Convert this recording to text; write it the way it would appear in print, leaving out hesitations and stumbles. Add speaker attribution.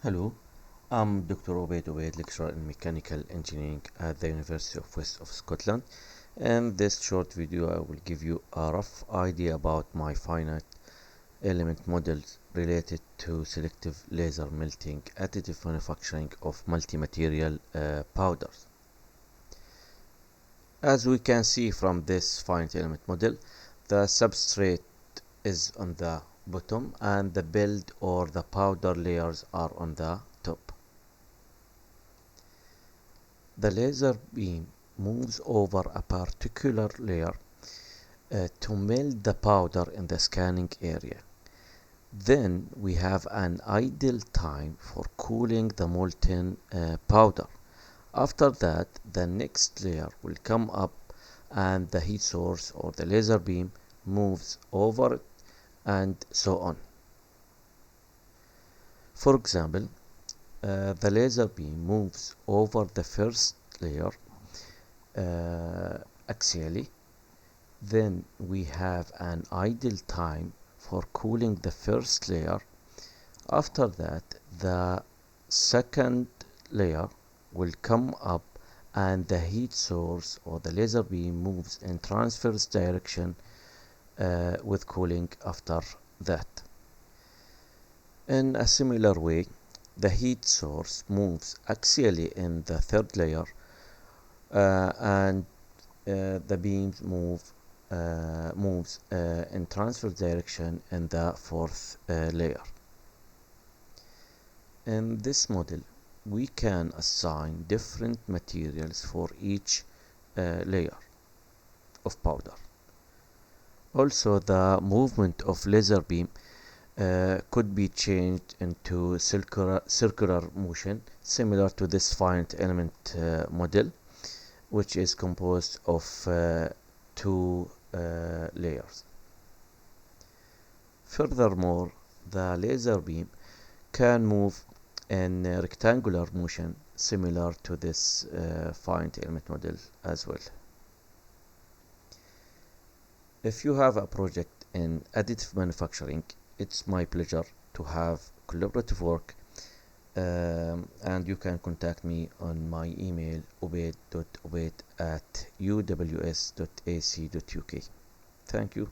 Speaker 1: Hello, I'm Dr. Obeid, lecturer in mechanical engineering at the University of West of Scotland. In this short video, I will give you a rough idea about my finite element models related to selective laser melting additive manufacturing of multi-material powders. As we can see from this finite element model, the substrate is on the bottom and the build or the powder layers are on the top. The laser beam moves over a particular layer to melt the powder in the scanning area. Then we have an idle time for cooling the molten powder. After that, the next layer will come up and the heat source or the laser beam moves over it and so on. For example, the laser beam moves over the first layer axially. Then we have an idle time for cooling the first layer. After that, the second layer will come up and the heat source or the laser beam moves in transverse direction with cooling after that. In a similar way, the heat source moves axially in the third layer and the beams moves in transverse direction in the fourth layer. In this model, we can assign different materials for each layer of powder. Also, the movement of laser beam could be changed into circular motion similar to this finite element model, which is composed of two layers. Furthermore, the laser beam can move in rectangular motion similar to this finite element model as well. If you have a project in additive manufacturing, it's my pleasure to have collaborative work, and you can contact me on my email obeid.obeid at uws.ac.uk. Thank you.